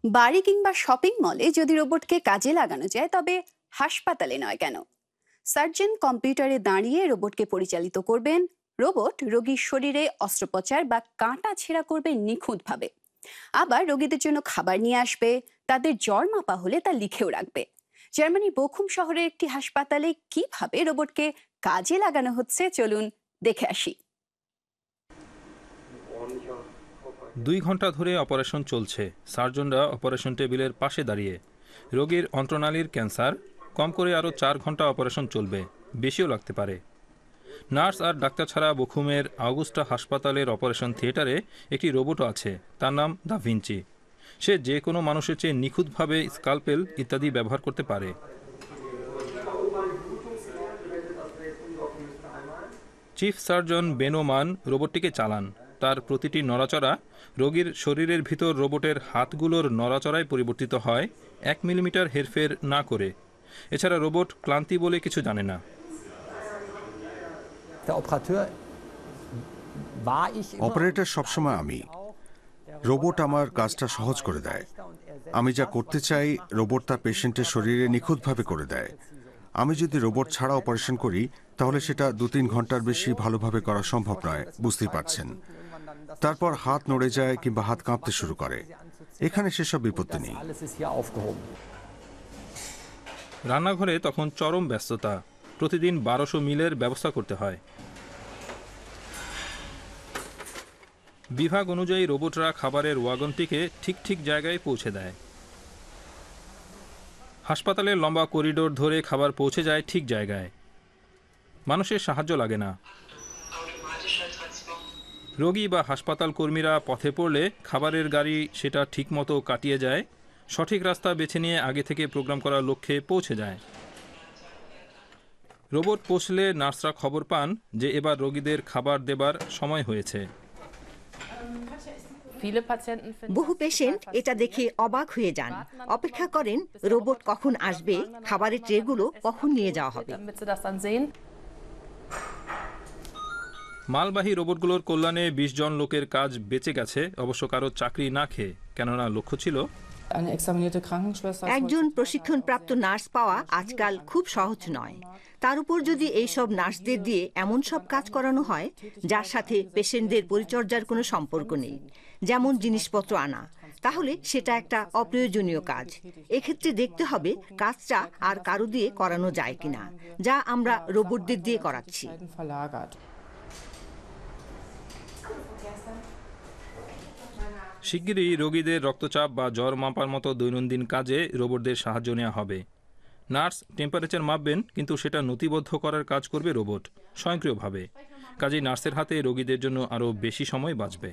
বাড়ি কিংবা শপিং মলে যদি রোবটকে কাজে লাগানো যায়, তবে হাসপাতালে নয় কেন? সার্জন কম্পিউটারে দাঁড়িয়ে রোবটকে পরিচালিত করবেন। রোবট রোগীর শরীরে অস্ত্রোপচার বা কাঁটা ছেঁড়া করবে নিখুঁতভাবে। আবার রোগীদের জন্য খাবার নিয়ে আসবে, তাদের জ্বর মাপা হলে তা লিখেও রাখবে। জার্মানির বোখুম শহরের একটি হাসপাতালে কিভাবে রোবটকে কাজে লাগানো হচ্ছে, চলুন দেখে আসি। 2 ঘন্টা ধরে অপারেশন চলছে। সার্জনরা অপারেশন টেবিলের পাশে দাঁড়িয়ে। রোগীর অন্ত্রনালীর ক্যান্সার, কম করে আরও 4 ঘন্টা অপারেশন চলবে, বেশিও লাগতে পারে। নার্স আর ডাক্তার ছাড়া বখুমের আগুস্টা হাসপাতালের অপারেশন থিয়েটারে একটি রোবটও আছে, তার নাম দা ভিঞ্চি। সে যে কোনো মানুষের চেয়ে নিখুঁতভাবে স্কালপেল ইত্যাদি ব্যবহার করতে পারে। চিফ সার্জন বেনো মান রোবটটিকে চালান। তার প্রতিটি নড়াচড়া রোগীর শরীরের ভিতর রোবটের হাতগুলোর নড়াচড়ায় পরিবর্তিত হয়, 1 মিলিমিটার হেরফের না করে। এছাড়া রোবট ক্লান্তি বলে কিছু জানে না। অপারেটর সবসময় আমি। রোবট আমার কাজটা সহজ করে দেয়। আমি যা করতে চাই রোবট তার পেশেন্টের শরীরে নিখুঁতভাবে করে দেয়। আমি যদি রোবট ছাড়া অপারেশন করি তাহলে সেটা 2-3 ঘন্টার বেশি ভালোভাবে করা সম্ভব নয়, বুঝতেই পারছেন। তারপর হাত নড়ে যায় কিংবা হাত কাঁপতে শুরু করে। এখানে সেসব বিপত্তি নেই। রান্নাঘরে তখন চরম ব্যস্ততা। প্রতিদিন 1200 মিলের ব্যবস্থা করতে হয়। বিভাগ অনুযায়ী রোবটরা খাবারের ওয়াগনটিকে ঠিক ঠিক জায়গায় পৌঁছে দেয়। হাসপাতালের লম্বা করিডোর ধরে খাবার পৌঁছে যায় ঠিক জায়গায়। মানুষের সাহায্য লাগে না। রোগী বা হাসপাতাল কর্মীরা পথে পড়লে খাবারের গাড়ি সেটা ঠিকমতো কাটিয়ে যায়, সঠিক রাস্তা বেছে নিয়ে আগে থেকে প্রোগ্রাম করার লক্ষ্যে পৌঁছে যায়। রোবট পৌঁছলে নার্সরা খবর পান যে এবার রোগীদের খাবার দেবার সময় হয়েছে। বহু পেশেন্ট এটা দেখে অবাক হয়ে যান, অপেক্ষা করেন রোবট কখন আসবে, খাবারের ট্রেগুলো কখন নিয়ে যাওয়া হবে। মালবাহী রোবটগুলোর কল্যাণে 20 জন লোকের কাজ বেঁচে গেছে, অবশ্য কারো চাকরি না খেয়ে। কেননা লক্ষ্য ছিল একজন প্রশিক্ষণপ্রাপ্ত নার্স পাওয়া আজকাল খুব সহজ নয়। তার উপর যদি এইসব নার্সদের দিয়ে এমন সব কাজ করানো হয় যার সাথে পেশেন্টদের পরিচর্যার কোনো সম্পর্ক নেই, যেমন জিনিসপত্র আনা, তাহলে সেটা একটা অপ্রয়োজনীয় কাজ। এক্ষেত্রে দেখতে হবে কাজটা আর কারো দিয়ে করানো যায় কিনা, যা আমরা রোবটদের দিয়ে করাচ্ছি। শিগগিরই রোগীদের রক্তচাপ বা জ্বর মাপার মতো দৈনন্দিন কাজে রোবটদের সাহায্য নেওয়া হবে। নার্স টেম্পারেচার মাপবেন, কিন্তু সেটা নথিবদ্ধ করার কাজ করবে রোবট স্বয়ংক্রিয়ভাবে। কাজেই নার্সের হাতে রোগীদের জন্য আরও বেশি সময় বাঁচবে।